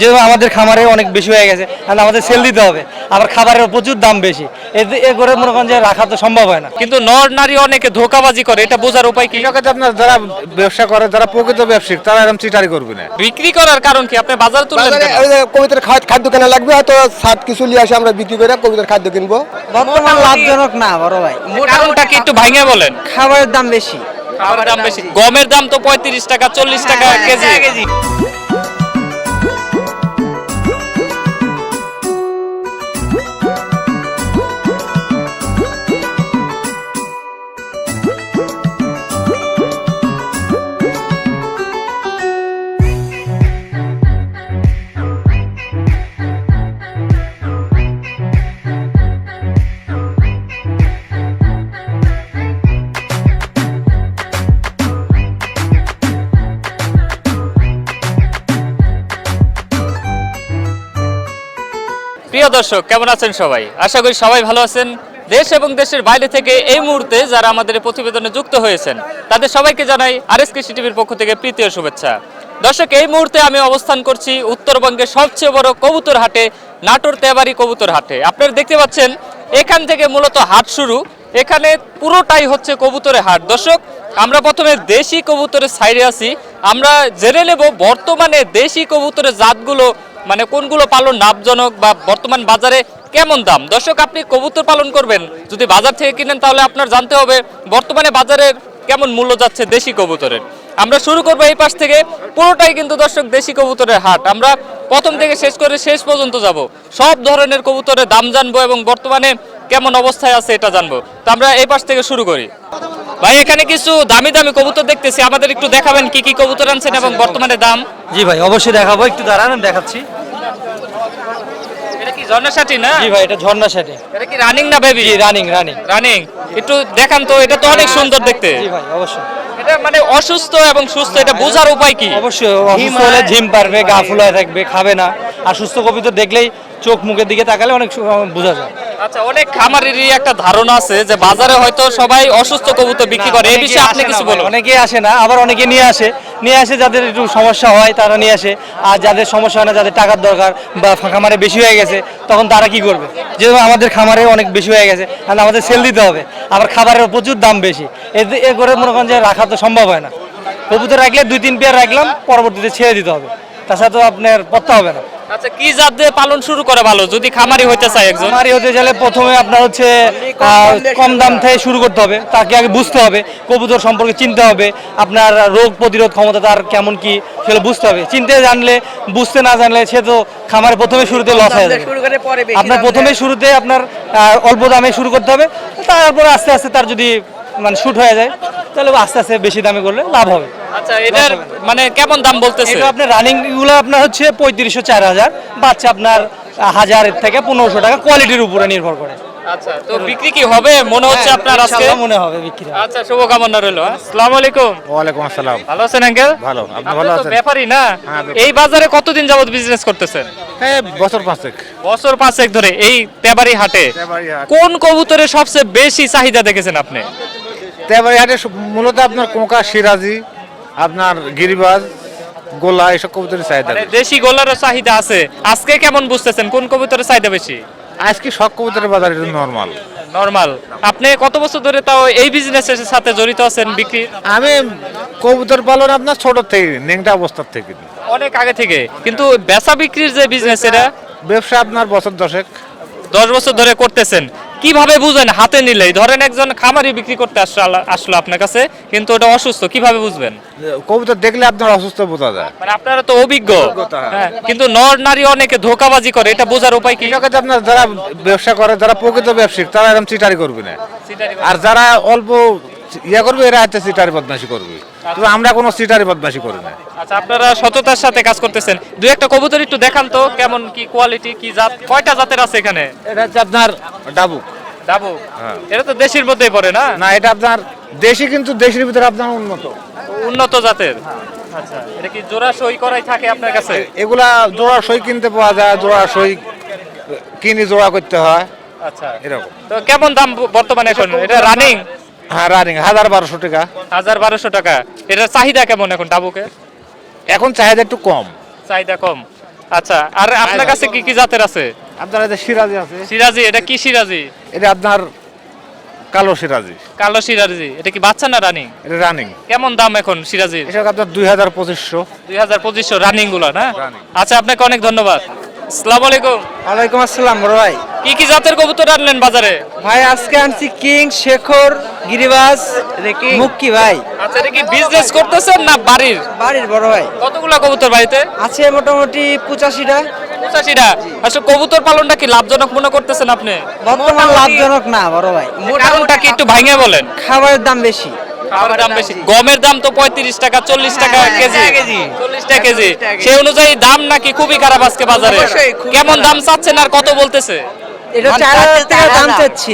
যেহেতু আমাদের খামারে অনেক বেশি হয়ে গেছে, আমাদের সেল দিতে হবে, আবার খাবারের প্রচুর দাম বেশি, এ করে মনে করেন যে রাখা তো সম্ভব হয় না। কিন্তু নর নারী অনেকে ধোকাবাজি করে, এটা বোঝার উপায় কি? কৃষকের আপনার যারা ব্যবসা করে, যারা প্রকৃত ব্যবসায়িক, তারা এরকম চিটারি করবে না। বিক্রি করার কারণ কি? আপনি বাজারে তুললেন বাজারে কেন? ওই যে কবিতার খাদ্য কেনা লাগবে, হয়তো শার্ট কিছু নিয়ে আসে, আমরা বিক্রি করে কবিতার খাদ্য কিনবো। বর্তমান লাভজনক না বড় ভাই, কারণটা কি একটু ভাঙিয়ে বলেন। খাবারের দাম বেশি। খাবারের দাম বেশি, গমের দাম তো 35 টাকা 40 টাকা কেজি। প্রিয় দর্শক, কেমন আছেন সবাই? আশা করি সবাই ভালো আছেন। দেশ এবং দেশের বাইরে থেকে এই মুহূর্তে যারা আমাদের এই প্রতিবেদনে যুক্ত হয়েছেন, তাদের সবাইকে জানাই আরএস কৃষি টিভির পক্ষ থেকে প্রীতি ও শুভেচ্ছা। দর্শক, এই মুহূর্তে আমি অবস্থান করছি উত্তরবঙ্গের সবচেয়ে বড় কবুতর হাটে, নাটোর তেবাড়ি কবুতর হাটে। আপনারা দেখতে পাচ্ছেন এখান থেকে মূলত হাট শুরু, এখানে পুরোটাই হচ্ছে কবুতরের হাট। দর্শক, আমরা প্রথমে দেশি কবুতরের সাইডে আছি, আমরা জেনে নেব বর্তমানে দেশি কবুতরের জাতগুলো মানে কোনগুলো পালন লাভজনক বা বর্তমান বাজারে কেমন দাম। দর্শক, আপনি কবুতর পালন করবেন, যদি বাজার থেকে কিনেন তাহলে আপনার জানতে হবে বর্তমানে বাজারে কেমন মূল্য যাচ্ছে দেশি কবুতরের। আমরা শুরু করবো এই পাশ থেকে, পুরোটাই কিন্তু দর্শক দেশি কবুতরের হাট। আমরা প্রথম থেকে শেষ করে শেষ পর্যন্ত যাব, সব ধরনের কবুতরের দাম জানবো এবং বর্তমানে কেমন অবস্থায় আছে এটা জানবো। তো আমরা এই পাশ থেকে শুরু করি। ভাই, এখানে কিছু দামি দামি কবুতর দেখতেছি, আমাদের একটু দেখাবেন কি কি কবুতর আনছেন এবং বর্তমানে দাম। জি ভাই, অবশ্যই দেখাবো, একটু দাঁড়ান, আমি দেখাচ্ছি। এটা কি ঝর্ণাশাটি না? জি ভাই, এটা ঝর্ণা সেটে। এটা কি রানিং না বেবি? জি, রানিং রানিং। রানিং, একটু দেখান তো, এটা তো অনেক সুন্দর দেখতে। জি ভাই, অবশ্যই। এটা মানে অসুস্থ এবং সুস্থ, এটা বোঝার উপায় কি? অবশ্যই অসুস্থ হলে ঝিম পারবে, গা ফুলায় থাকবে, খাবে না। আর সুস্থ কবুতর দেখলেই চোখ মুখের দিকে তাকালে অনেক বোঝা যায়। আচ্ছা, অনেক খামারেরই একটা ধারণা আছে যে বাজারে হয়তো সবাই অসুস্থ কবুতর বিক্রি করে, এই বিষয়ে আপনি কিছু বলুন। অনেকেই আসে না, আবার অনেকে নিয়ে আসে যাদের একটু সমস্যা হয় তারা নিয়ে আসে, আর যাদের সমস্যা হয় না, যাদের টাকার দরকার বা খামারে বেশি হয়ে গেছে, তখন তারা কি করবে? যেহেতু আমাদের খামারে অনেক বেশি হয়ে গেছে, আমাদের সেল দিতে হবে, আবার খাবারের প্রচুর দাম বেশি, এ করে মনে করেন যে রাখা তো সম্ভব হয় না। কবুতর রাখলে 2-3 পেয়ার রাখলাম, পরবর্তীতে ছেড়ে দিতে হবে, তাছাড়া তো আপনার পড়তে হবে না। আচ্ছা, কি জাত দিয়ে পালন শুরু করে ভালো যদি খামারি হতে চায় একজন? খামারি হতে গেলে প্রথমে আপনার হচ্ছে কম দাম থেকে শুরু করতে হবে, তাকে আগে বুঝতে হবে, কবুতর সম্পর্কে চিনতে হবে, আপনার রোগ প্রতিরোধ ক্ষমতা তার কেমন কি সেগুলো বুঝতে হবে। চিনতে জানলে, বুঝতে না জানলে সে তো খামারে প্রথমে শুরুতে লস হয়ে যাবে। আপনার প্রথমে শুরুতে আপনার অল্প দামে শুরু করতে হবে, তারপরে আস্তে আস্তে তার যদি মানে শুট হয়ে যায় তাহলে আস্তে আস্তে বেশি দামে করলে লাভ হবে। আচ্ছা, এটার মানে কেমন দাম বলতেছে? এটা আপনার রানিং গুলো আপনার হচ্ছে 3500-4000, বাচ্চা আপনার 1000 থেকে 1500 টাকা, কোয়ালিটির উপরে নির্ভর করে। আচ্ছা, তো বিক্রি কি হবে মনে হচ্ছে আপনার আজকে? ইনশাআল্লাহ মনে হবে বিক্রি হবে। আচ্ছা, শুভকামনা রইল। আসসালামু আলাইকুম। ওয়ালাইকুম আসসালাম। ভালো আছেন আঙ্কেল? ভালো, আপনি আপনি ভালো তো আছেন? ব্যাপারী না? হ্যাঁ, ব্যাপারী। এই বাজারে কতদিন যাবত বিজনেস করতেছেন? হ্যাঁ, বছর 5 বছর 5 ধরে এই তেবাড়ি হাটে। তেবাড়ি হাট। কোন কবুতরের সবচেয়ে বেশি চাহিদা দেখেছেন আপনি? তেবাড়ি হাটে মূলত আপনার কোকা, সিরাজি, আপনার গিরিবাজ, গোলা, এসব কবুতরের চাহিদা মানে বেশি। দেশি গোলারও চাহিদা আছে। আজকে কেমন বুঝতেছেন কোন কবুতরের চাহিদা বেশি? আজকে সব কবুতরের বাজার এটা নর্মাল। নরমাল। আপনি কত বছর ধরে তাও এই বিজনেসের সাথে জড়িত আছেন বিক্রি? আমি কবুতর পালন আপনার ছোট থেকে, নেংটা অবস্থার থেকে। অনেক আগে থেকে। কিন্তু বেচা বিক্রির যে বিজনেস, এটা ব্যবসা আপনার বছর 10 10 বছর ধরে করতেছেন। কিভাবে বুঝবেন হাতে নিলেই? ধরেন একজন খামারি বিক্রি করতে আসলো আপনার কাছে, কিন্তু ওটা অসুস্থ, কিভাবে বুঝবেন? কবুতর দেখলে আপনার অসুস্থ বোঝা যায়। মানে আপনারা তো অভিজ্ঞ। অভিজ্ঞতা, হ্যাঁ। হ্যাঁ, কিন্তু নর নারী অনেকে ধোকাবাজি করে, এটা বোঝার উপায় কি? কৃষকের আপনার যারা ব্যবসা করে, যারা প্রকৃত ব্যবসায়িক, তারা এরকম চিটারি করবে না। আর যারা অল্প ইয়া করবে, এরা হচ্ছে চিটারি বদমাশি করবে। তবে আমরা কোনো চিটারি বদমাশি করি না। আচ্ছা, আপনারা সততার সাথে কাজ করতেছেন। দুই একটা কবুতর একটু দেখান তো, কেমন কি কোয়ালিটি, কি জাত, কয়টা জাতের আছে এখানে? এটা হচ্ছে আপনার ডাবুক। ডাবু? হ্যাঁ। এটা তো দেশির মধ্যেই পড়ে না? না, এটা আপনার দেশি, কিন্তু দেশের ভিতরে আপনার উন্নত। উন্নত জাতের। আচ্ছা, এটা কি জোড়া সই করাই থাকে আপনার কাছে? এগুলা জোড়া সই কিনতে পাওয়া যায়, জোড়া সই কিনে জোড়া করতে হয়, আচ্ছা, এরকম। তো কেমন দাম বর্তমানে এখন? এটা রানিং হ্যাঁ, রানিং 1200 টাকা। 1200 টাকা। এটার চাহিদা কেমন এখন ডাবুকে? এখন চাহিদা একটু কম। চাহিদা কম। আচ্ছা, আর আপনার কাছে কি কি জাতের আছে? আপনার এই যে সিরাজি আছে, সিরাজি, এটা কি সিরাজি? এটা আপনার কালো সিরাজি, কালো সিরাজি, এটা কি বাচ্চা না রানিং? এটা রানিং। কেমন দাম এখন সিরাজির? এটা আপনার 2025 2025 রানিং গুলো না? Running। আচ্ছা, আপনাকে অনেক ধন্যবাদ। আসসালামু আলাইকুম। ওয়ালাইকুম আসসালাম বড় ভাই। কি কি জাতের কবুতর আনলেন বাজারে? ভাই আজকে আনছি কিং, শেখর, গিরিবাজ, মুক্কি ভাই। আচ্ছা, এটা কি বিজনেস করতেছেন না বাড়ির? বাড়ির বড় ভাই। কতগুলা কবুতর বাড়িতে? আছে মোটামুটি 85টা। 85টা। আসলে কবুতর পালনটা কি লাভজনক মনে করতেছেন আপনি? বর্তমান লাভজনক না বড় ভাই। কারণটা কি একটু ভাঙে বলেন? খাবারের দাম বেশি। খাবারের দাম বেশি। গমের দাম তো 35 টাকা 40 টাকা কেজি। 40 টাকা কেজি। সেই অনুযায়ী দাম নাকি খুবই খারাপ আজকে বাজারে। কেমন দাম চাচ্ছেন আর কত বলতেছে? এটা 4000 টাকা দাম চাচ্ছি।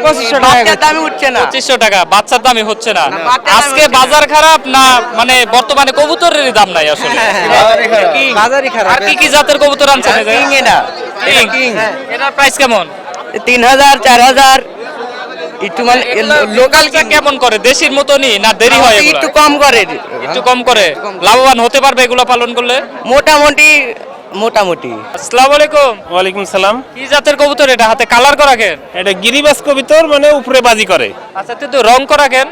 2500 টাকা দামই উঠছে না। 2500 টাকা বাচ্চার দামই হচ্ছে না। আজকে বাজার খারাপ না মানে বর্তমানে কবুতরের দাম নাই আসলে? বাজারই খারাপ। আর কি কি জাতের কবুতর আনছেন? কিং এটা। কিং। এটার প্রাইস কেমন? 3000 4000 একটু মানে লোকাল বাচ্চা কেমন করে? দেশির মতনই না দেরি হয় এগুলা? একটু কম করে। একটু কম করে। লাভবান হতে পারবে এগুলো পালন করলে? মোটামুটি। আসসালামু আলাইকুম। ওয়ালাইকুম সালাম। কি জাতের কবুতর এটা? হাতে কালার করা কেন? এটা গিরিবাজ কবিতর, মানে উপরে বাজি করে। আচ্ছা, কিন্তু রং করা কেন?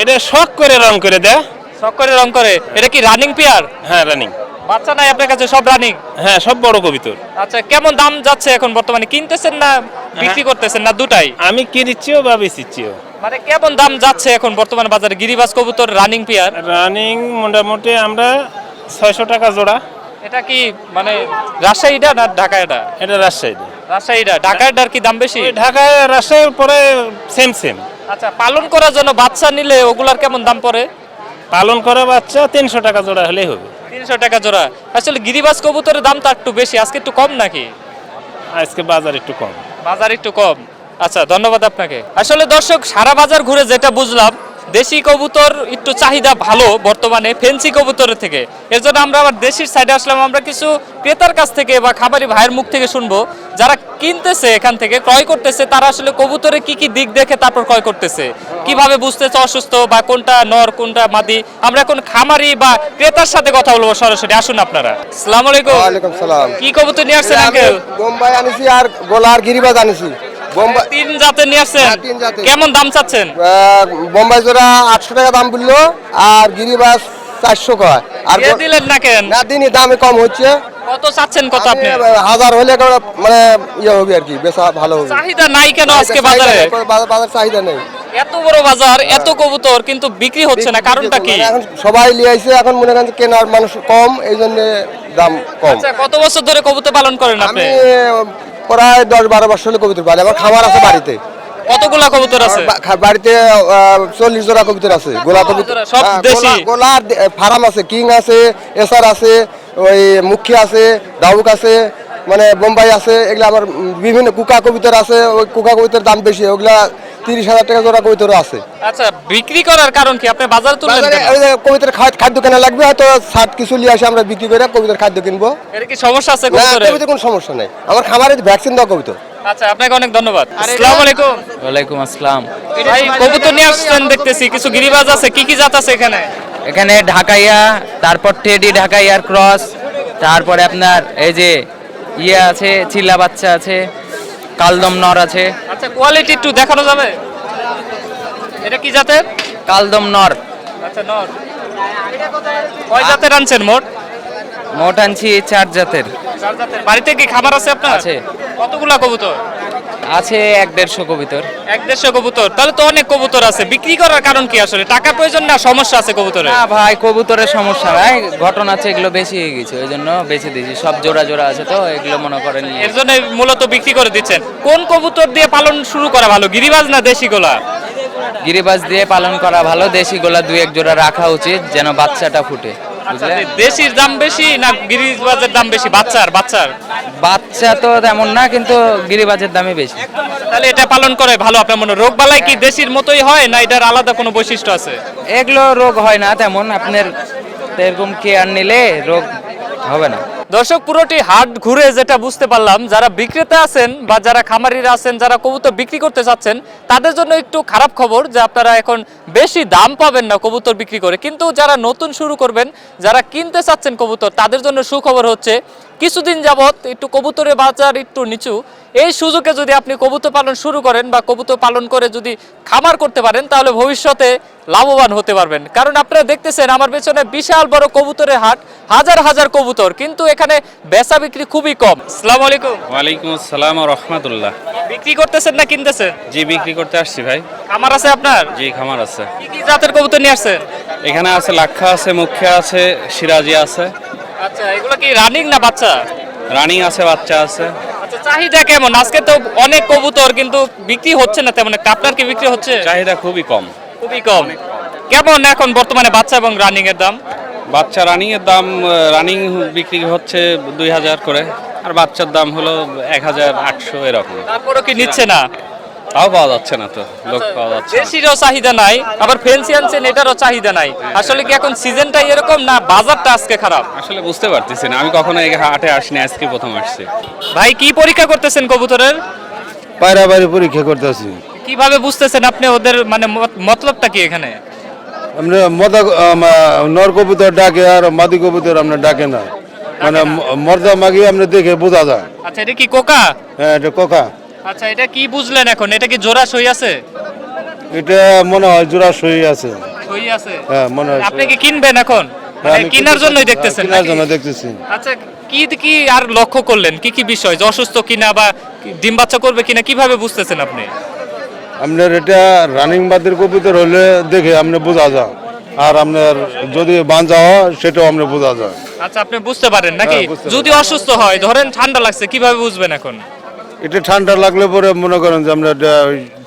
এটা শখ করে রং করে দেয়। শখ করে রং করে। এটা কি রানিং পেয়ার? হ্যাঁ, রানিং। বাচ্চা নাই আপনার কাছে, সব রানিং? হ্যাঁ, সব বড় কবিতর। আচ্ছা, কেমন দাম যাচ্ছে এখন বর্তমানে? কিনতেছেন না বিক্রি করতেছেন না দুটাই? আমি কিনিচ্ছিও বা বেচিচ্ছিও। মানে কেমন দাম যাচ্ছে এখন বর্তমানে বাজারে গিরিবাজ কবুতর রানিং পেয়ার? রানিং মোটামুটি আমরা 600 টাকা জোড়া। এটা কি মানে রাজশাহীটা না ঢাকা? এটা এটা রাজশাহী। রাজশাহীটা। ঢাকার কি দাম বেশি? ঢাকায় রাজশাহীর পরে সেম সেম। আচ্ছা, পালন করার জন্য বাচ্চা নিলে ওগুলার কেমন দাম পড়ে? পালন করা বাচ্চা 300 টাকা জোড়া হলেই হবে। 300 টাকা জোড়া। আসলে গিরিবাজ কবুতরের দাম তো একটু বেশি, আজকে একটু কম নাকি? আজকে বাজার একটু কম। বাজার একটু কম। আচ্ছা, ধন্যবাদ আপনাকে। আসলে দর্শক, সারা বাজার ঘুরে যেটা বুঝলাম, দেশি কবুতর একটু চাহিদা ভালো বর্তমানে ফেন্সি কবুতরের থেকে। এর জন্য আমরা আবার দেশির সাইডে আসলাম। আমরা কিছু ক্রেতার কাছ থেকে বা খামারি ভাইয়ের মুখ থেকে শুনবো, যারা কিনতেছে এখান থেকে ক্রয় করতেছে, তারা আসলে কবুতরে কি কি দিক দেখে তারপর ক্রয় করতেছে, কিভাবে বুঝতেছে অসুস্থ বা কোনটা নর কোনটা মাদি। আমরা এখন খামারি বা ক্রেতার সাথে কথা বলবো সরাসরি। আসুন আপনারা। আসসালামু আলাইকুম। ওয়ালাইকুম সালাম। কি কবুতর নিয়ে আসছেন আঙ্কেল? বোম্বাই আনিছি আর গোলার গিরিবাজ আনিছি। বোম্বাই 3 জাতের নিয়ে আসছেন? হ্যাঁ, 3 জাতের। কেমন দাম চাচ্ছেন? বোম্বাই জোড়া 800 টাকা দাম বললো, আর গিরিবাজ 400 কয়। আর দিয়ে দিলেন না কেন? না দিনই দামে কম হচ্ছে। কত চাচ্ছেন কত আপনি? 1000 হলে একটা মানে ইয়ে হবে আর কি, বেচা ভালো হবে। চাহিদা নাই কেন আজকে বাজারে? বাজার চাহিদা নেই। এত বড় বাজার, এত কবুতর, কিন্তু বিক্রি হচ্ছে না, কারণটা কি? মানে এখন সবাই নিয়ে আইছে, এখন মনে করেন যে কেনার মানুষ কম, এই জন্য দাম কম। আচ্ছা, কত বছর ধরে কবুতর পালন করেন আপনি? আমি প্রায় 10-12 বছর হলে কবুতর পালি। আমার খামার আছে বাড়িতে। কতগুলা কবুতর আছে? বাড়িতে 40 জোড়া কবুতর আছে। গোলা কবুতর সব দেশি? গোলার ফার্ম আছে, কিং আছে, এসআর আছে, ওই মুখী আছে, দাউক আছে, মানে বোম্বাই আছে। এগুলা আমার বিভিন্ন কুকা কবুতর আছে। ওই কুকা কবুতর দাম বেশি, ওগুলা 30,000 টাকা জোড়া কবুতর আছে। আচ্ছা, বিক্রি করার কারণ কি? আপনি বাজারে তুললেন বাজারে কেন? ওই যে কবুতর খাদ্য কেনা লাগবে, হয়তো 60 কিছু নিয়ে আসে, আমরা বিক্রি করে কবুতর খাদ্য কিনবো। এর কি সমস্যা আছে না, কবুতরে? কবুতর কোনো সমস্যা নেই। আমার খামারে ভ্যাকসিন দেওয়া কবুতর। আচ্ছা, আপনাকে অনেক ধন্যবাদ। আসসালামু আলাইকুম। ওয়ালাইকুম আসসালাম। ভাই, কবুতর নিয়ে আসছেন দেখতেছি, কিছু গিরিবাজ আছে, কি কি জাত আছে এখানে? এখানে ঢাকাইয়া, তারপর টেডি ঢাকাইয়ার ক্রস, তারপরে আপনার এই যে ইয়ে আছে, চিল্লা বাচ্চা আছে, কালদম নর আছে। আচ্ছা, কোয়ালিটি একটু দেখানো যাবে? এটা কি জাতের? কালদম নর। আচ্ছা, নর। কয় জাতের আনছেন মোট? মোট আনছি 4 জাতের। 4 জাতের। বাড়িতে কি খাবার আছে আপনার? আছে। কতগুলা কবুতর আছে? 1-150 কবুতর। 1-150 কবুতর। তাহলে তো অনেক কবুতর আছে। বিক্রি করার কারণ কি আসলে? টাকা প্রয়োজন না সমস্যা আছে কবুতরে? না ভাই, কবুতরের সমস্যা নাই, ঘটনা আছে, এগুলো বেশি হয়ে গেছে, ওই জন্য বেঁচে দিয়েছি। সব জোড়া জোড়া আছে তো, এগুলো মনে করেন এর জন্য মূলত বিক্রি করে দিচ্ছেন। কোন কবুতর দিয়ে পালন শুরু করা ভালো, গিরিবাজ না দেশি গোলা? গিরিবাজ দিয়ে পালন করা ভালো। দেশি গোলা 2-1 জোড়া রাখা উচিত, যেন বাচ্চাটা ফুটে। আচ্ছা, বুঝলে? দেশির দাম বেশি না গিরিবাজের দাম বেশি? বাচ্চার বাচ্চা তো তেমন না, কিন্তু গিরিবাজের দামই বেশি। তাহলে এটা পালন করে ভালো আপনার মনে? রোগ বালাই কি দেশির মতোই হয় না এটার আলাদা কোনো বৈশিষ্ট্য আছে? এগুলো রোগ হয় না তেমন, আপনার এরকম কেয়ার নিলে রোগ হবে না। দর্শক, পুরোটি হাট ঘুরে যেটা বুঝতে পারলাম, যারা বিক্রেতা আছেন বা যারা খামারিরা আছেন, যারা কবুতর বিক্রি করতে চাচ্ছেন, তাদের জন্য একটু খারাপ খবর যে আপনারা এখন বেশি দাম পাবেন না কবুতর বিক্রি করে। কিন্তু যারা নতুন শুরু করবেন, যারা কিনতে চাচ্ছেন কবুতর, তাদের জন্য সুখবর হচ্ছে কিছুদিন যাবত একটু কবুতরের বাজার একটু নিচু, এই সুযোগে যদি আপনি কবুতর পালন শুরু করেন বা কবুতর পালন করে যদি খামার করতে পারেন তাহলে ভবিষ্যতে লাভবান হতে পারবেন। কারণ আপনারা দেখতেছেন আমার পেছনে বিশাল বড় কবুতরের হাট, হাজার হাজার কবুতর, কিন্তু এখানে বেচা বিক্রি খুবই কম। আসসালামু আলাইকুম। ওয়ালাইকুম আসসালাম ও রহমতুল্লাহ। বিক্রি করতেছেন না কিনতেছেন? জি, বিক্রি করতে আসছি ভাই। খামার আছে আপনার? জি, খামার আছে। কি কি জাতের কবুতর নিয়ে আসছেন? এখানে আছে লাক্ষা আছে, মুখ্যা আছে, সিরাজি আছে, আচ্ছা, এগুলো কি রানিং না বাচ্চা? রানিং আছে, বাচ্চা আছে। আচ্ছা, চাহিদা কেমন? আজকে তো অনেক কবুতর কিন্তু বিক্রি হচ্ছে না তেমন একটা, আপনার কি বিক্রি হচ্ছে? চাহিদা খুবই কম। খুবই কম। কেমন এখন বর্তমানে বাচ্চা এবং রানিং এর দাম? বাচ্চা রানিং এর দাম, রানিং বিক্রি হচ্ছে 2000 করে, আর বাচ্চার দাম হলো 1800 এরকম। তারপরও কি নিচ্ছে না? তাও পাওয়া যাচ্ছে না, তো লোক পাওয়া যাচ্ছে না। দেশিরও চাহিদা নাই, আবার ফেন্সি আনছেন এটারও চাহিদা নাই। আসলে কি এখন সিজনটাই এরকম না বাজারটা আজকে খারাপ? আসলে বুঝতে পারতেছি না, আমি কখনো এই হাটে আসিনি, আজকে প্রথম আসছি। ভাই কি পরীক্ষা করতেছেন কবুতরের? পায়রাবাড়ি পরীক্ষা করতেছি। কিভাবে বুঝতেছেন আপনি ওদের মানে মতলবটা কি এখানে? আমরা নর কবুতর ডাকে আর মাদি কবুতর আমরা ডাকে না, মানে মর্দা মাগি আমরা দেখে বোঝা যায়। আচ্ছা, এটা কি কোকা? হ্যাঁ, এটা কোকা। আচ্ছা, এটা কি বুঝলেন এখন? এটা কি জোড়া সই আছে? এটা মনে হয় জোড়া সই আছে। সই আছে? হ্যাঁ, মনে হয়। আপনি কি কিনবেন এখন? হ্যাঁ, মানে আমি কেনার জন্যই দেখতেছেন? কেনার নাকি? জন্য দেখতেছি। আচ্ছা, কি কি আর লক্ষ্য করলেন? কি কি বিষয়, যে অসুস্থ কিনা বা ডিম বাচ্চা করবে কিনা কিভাবে বুঝতেছেন আপনি? আপনার এটা রানিং বাদের কবুতর হলে দেখে আপনি বোঝা যায়, আর আপনার যদি বাঞ্জা হয় সেটাও আপনি বোঝা যায়। আচ্ছা, আপনি বুঝতে পারেন নাকি? হ্যাঁ, বুঝতে যদি অসুস্থ হয়, ধরেন ঠান্ডা লাগছে, কিভাবে বুঝবেন এখন? এটা ঠান্ডা লাগলে পরে মনে করেন যে আমরা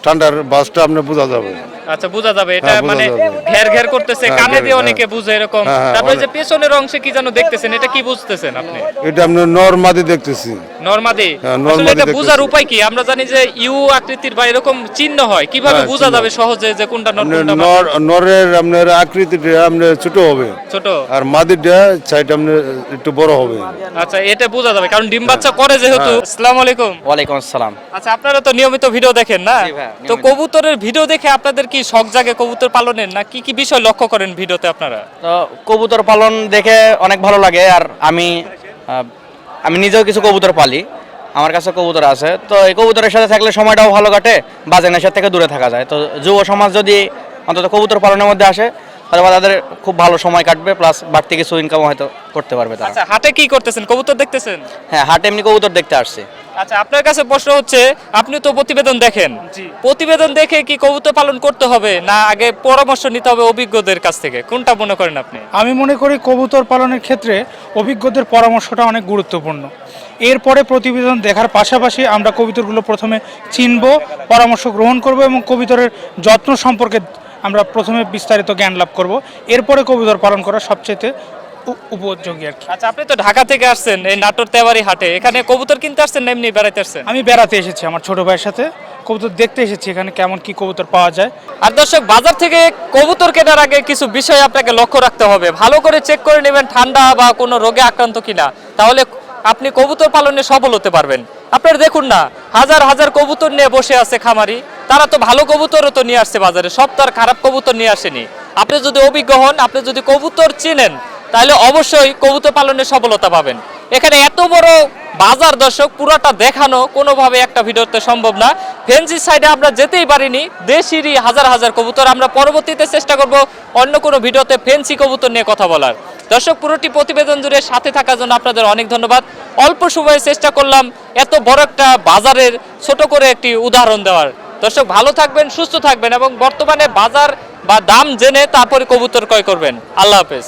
ঠান্ডার বাসটা আপনি বোঝা যাবে। আচ্ছা, বোঝা যাবে এটা হ্যাঁ, বোঝা মানে যাবে। ঘের ঘের করতেছে, হ্যাঁ, কানে দিয়ে হ্যাঁ। অনেকে বুঝে এরকম। হ্যাঁ, হ্যাঁ, তারপরে যে অনেক। পেছনের অংশে কি যেন দেখতেছেন, এটা কি বুঝতেছেন আপনি? এটা আপনি নর মাদি দেখতেছি। নরমাদি? হ্যাঁ, আসলে নরমাদি এটা দেখতেছি। বোঝার উপায় কি? আমরা জানি যে ইউ আকৃতির বা এরকম চিহ্ন হয়, কিভাবে হ্যাঁ, বোঝা চিহ্ন। যাবে সহজে যে কোনটা নর আপনার কোনটা মাদি? নরের আপনার আকৃতিটা আপনার ছোট হবে, ছোট? আর মাদিরটা সাইড আপনার একটু বড় হবে। আচ্ছা, এটা বোঝা যাবে কারণ ডিম বাচ্চা করে যেহেতু। আসসালামু আলাইকুম। ওয়ালাইকুম আসসালাম। আচ্ছা, আপনারা তো নিয়মিত ভিডিও দেখেন না? জি ভাইয়া, তো নিয়মিত। কবুতরের ভিডিও দেখে আপনাদের কি শখ জাগে কবুতর পালনের, না কি কি বিষয় লক্ষ্য করেন ভিডিওতে আপনারা? তো কবুতর পালন দেখে অনেক ভালো লাগে, আর আমি নিজেও কিছু কবুতর পালি, আমার কাছে কবুতর আছে। তো এই কবুতরের সাথে থাকলে সময়টাও ভালো কাটে, বাজে নেশার থেকে দূরে থাকা যায়। তো যুব সমাজ যদি অন্তত কবুতর পালনের মধ্যে আসে তাহলে তাদের খুব ভালো সময় কাটবে, প্লাস বাড়তি কিছু ইনকাম হয়তো করতে পারবে তারা। আচ্ছা, হাটে কি করতেছেন? কবুতর দেখতেছেন? হ্যাঁ, হাটে এমনি কবুতর দেখতে আসছে। আচ্ছা, আপনার কাছে প্রশ্ন হচ্ছে, আপনি তো প্রতিবেদন দেখেন, প্রতিবেদন দেখে কি কবুতর পালন করতে হবে, না আগে পরামর্শ নিতে হবে অভিজ্ঞদের কাছ থেকে? কোনটা মনে করেন আপনি? আমি মনে করি কবুতর পালনের ক্ষেত্রে অভিজ্ঞদের পরামর্শটা অনেক গুরুত্বপূর্ণ। এরপরে প্রতিবেদন দেখার পাশাপাশি আমরা কবুতরগুলো প্রথমে চিনব, পরামর্শ গ্রহণ করব এবং কবুতরের যত্ন সম্পর্কে আমরা প্রথমে বিস্তারিত জ্ঞান লাভ করব। এরপরে কবুতর পালন করা সবচেয়ে উপযোগী আর কি। আচ্ছা, আপনি তো ঢাকা থেকে আসছেন এই নাটোর তেওয়ারি হাটে, এখানে কবুতর কিনতে আসছেন না এমনি বেড়াইতে আসছেন? আমি বেড়াতে এসেছি আমার ছোট ভাইয়ের সাথে, কবুতর দেখতে এসেছি এখানে কেমন কি কবুতর পাওয়া যায়। আর দর্শক, বাজার থেকে কবুতর কেনার আগে কিছু বিষয় আপনাকে লক্ষ্য রাখতে হবে। ভালো করে চেক করে নেবেন ঠান্ডা বা কোনো রোগে আক্রান্ত কিনা, তাহলে আপনি কবুতর পালনে সফল হতে পারবেন। আপনারা দেখুন না, হাজার হাজার কবুতর নিয়ে বসে আছে খামারি, তারা তো ভালো কবুতরও তো নিয়ে আসছে বাজারে, সব তো আর খারাপ কবুতর নিয়ে আসেনি। আপনি যদি অভিজ্ঞ হন, আপনি যদি কবুতর চেনেন, তাহলে অবশ্যই কবুতর পালনে সফলতা পাবেন। এখানে এত বড় বাজার দর্শক, পুরোটা দেখানো কোনোভাবে একটা ভিডিওতে সম্ভব না। ফেন্সি সাইডে আমরা যেতেই পারিনি, দেশিরই হাজার হাজার কবুতর। আমরা পরবর্তীতে চেষ্টা করব অন্য কোনো ভিডিওতে ফেন্সি কবুতর নিয়ে কথা বলার। দর্শক, পুরোটি প্রতিবেদন জুড়ে সাথে থাকার জন্য আপনাদের অনেক ধন্যবাদ। অল্প সময়ে চেষ্টা করলাম এত বড় একটা বাজারের ছোট করে একটি উদাহরণ দেওয়ার। দর্শক, ভালো থাকবেন, সুস্থ থাকবেন এবং বর্তমানে বাজার বা দাম জেনে তারপরে কবুতর ক্রয় করবেন। আল্লাহ হাফেজ।